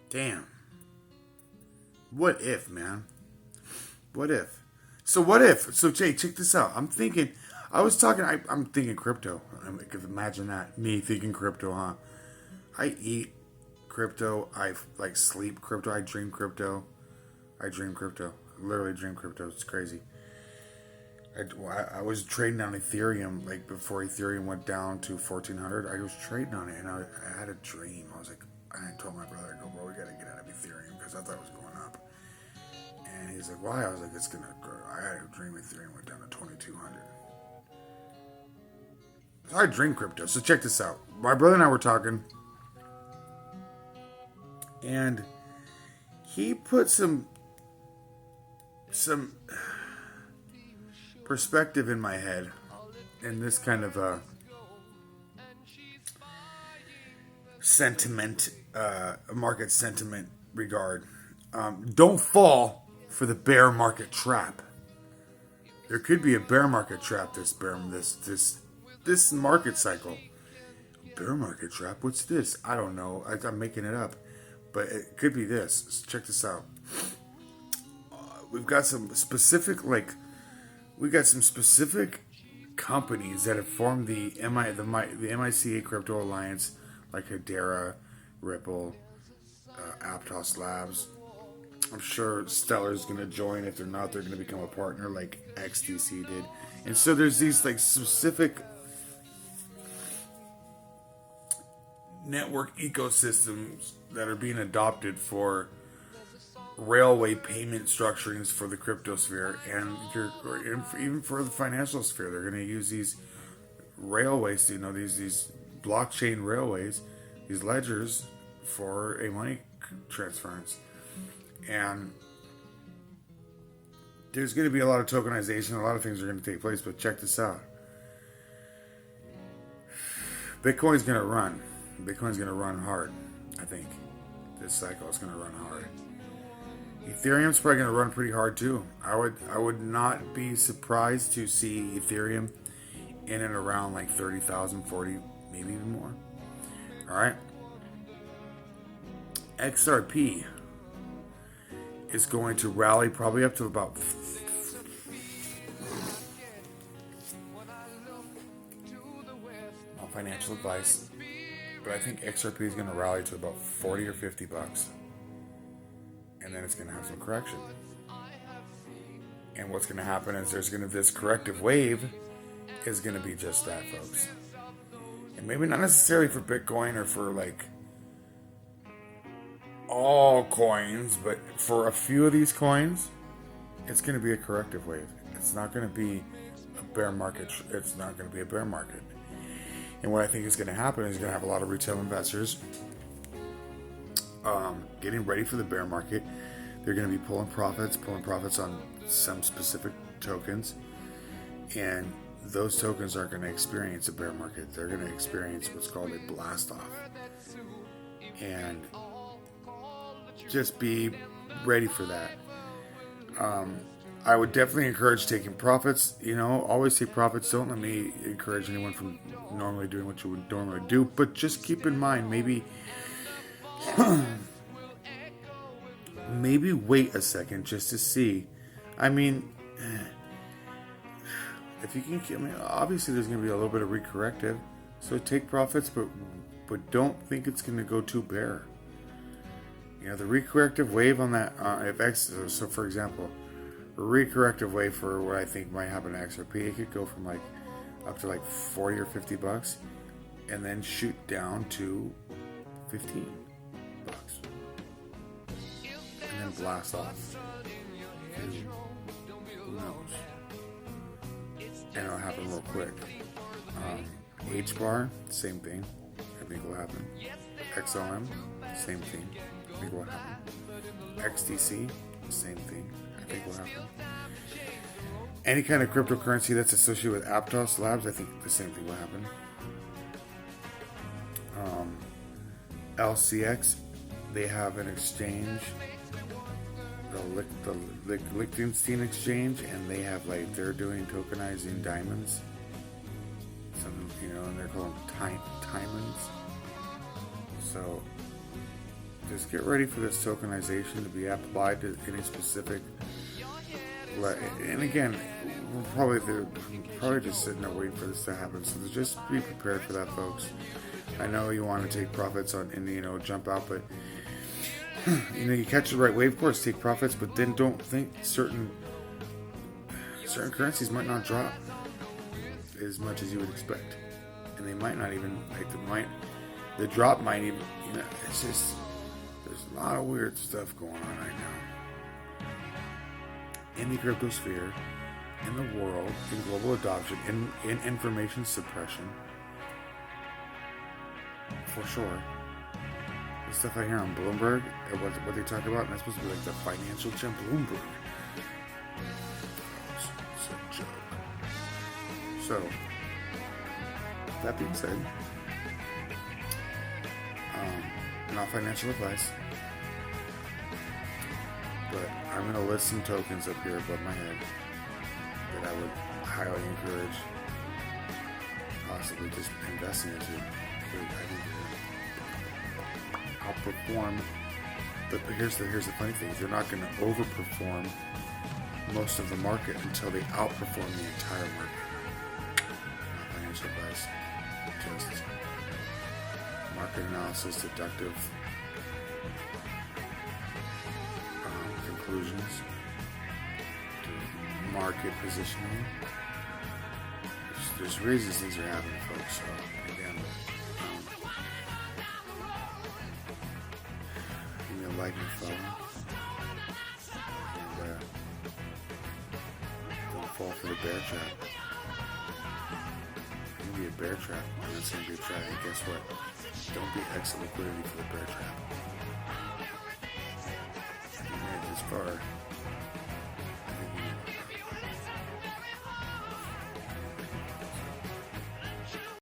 Damn. What if, man? What if? So what if? So Jay, check this out. I'm thinking crypto. I could imagine that. Me thinking crypto, huh? I eat crypto. I like sleep crypto. I dream crypto. I dream crypto. Literally dream crypto. It's crazy. I was trading on Ethereum like before Ethereum went down to 1400. I was trading on it and I had a dream. I was like, I told my brother, I go, bro, we gotta get out of Ethereum because I thought it was going up. And he's like, why? I was like, it's gonna go. I had a dream Ethereum went down to 2200. So I dream crypto. So check this out. My brother and I were talking, and he put some perspective in my head in this kind of a sentiment, market sentiment regard. Don't fall for the bear market trap. There could be a bear market trap this market cycle. Bear market trap? What's this? I don't know. I'm making it up, but it could be this. So check this out. We've got some specific companies that have formed the MICA Crypto Alliance, like Hedera, Ripple, Aptos Labs. I'm sure Stellar's going to join. If they're not, they're going to become a partner like XDC did. And so there's these like specific network ecosystems that are being adopted for railway payment structurings for the crypto sphere and even for the financial sphere. They're going to use these railways, these blockchain railways, these ledgers for a money transference. And there's going to be a lot of tokenization, a lot of things are going to take place, but check this out. Bitcoin's going to run. Bitcoin's going to run hard, I think. This cycle is going to run hard. Ethereum's probably going to run pretty hard too. I would not be surprised to see Ethereum in and around like 30,000, 40, maybe even more. All right. XRP is going to rally probably up to about not financial advice, but I think XRP is going to rally to about 40 or 50 bucks. And then it's going to have some correction. And what's going to happen is this corrective wave is going to be just that, folks. And maybe not necessarily for Bitcoin or for like all coins, but for a few of these coins, it's going to be a corrective wave. It's not going to be a bear market. It's not going to be a bear market. And what I think is going to happen is you're going to have a lot of retail investors getting ready for the bear market. They're going to be pulling profits on some specific tokens, and those tokens are going to experience a bear market. They're going to experience what's called a blast off, and just be ready for that. I would definitely encourage taking profits. Always take profits. Don't let me encourage anyone from normally doing what you would normally do, but just keep in mind, maybe wait a second just to see. I mean, if you can, obviously there's going to be a little bit of recorrective, so take profits, but don't think it's going to go too bear. The recorrective wave on that, so for example, a recorrective wave for what I think might happen to XRP, it could go from like up to like 40 or 50 bucks, and then shoot down to 15 bucks. And then blast off. Who knows? And it'll happen real quick. H-bar, same thing. I think will happen. XLM, same thing. I think will happen. XDC, same thing. I think will happen. Any kind of cryptocurrency that's associated with Aptos Labs, I think the same thing will happen. LCX, they have an exchange, the Liechtenstein exchange, and they have they're doing tokenizing diamonds. And they're called diamonds. So just get ready for this tokenization to be applied to any specific. And again, they're probably just sitting there waiting for this to happen. So just be prepared for that, folks. I know you want to take profits on and jump out, but you catch the right wave, of course, take profits, but then don't think certain currencies might not drop as much as you would expect, and they might not even the drop might even it's just there's a lot of weird stuff going on right now in the crypto sphere, in the world, in global adoption, in information suppression, for sure. The stuff I hear on Bloomberg, what they talk about, and that's supposed to be like the financial gem Bloomberg. It's a joke. So, that being said, not financial advice, but I'm going to list some tokens up here above my head that I would highly encourage possibly just investing into. Outperform, but here's the funny thing: they're not going to overperform most of the market until they outperform the entire market. Not financial advice, just market analysis, deductive conclusions, market positioning. There's reasons things are happening, folks. So again. Like and follow, and don't fall for the bear trap. It's gonna be a bear trap, and it's gonna be a trap. And guess what? Don't be exit liquidity for the bear trap. If you made it this far,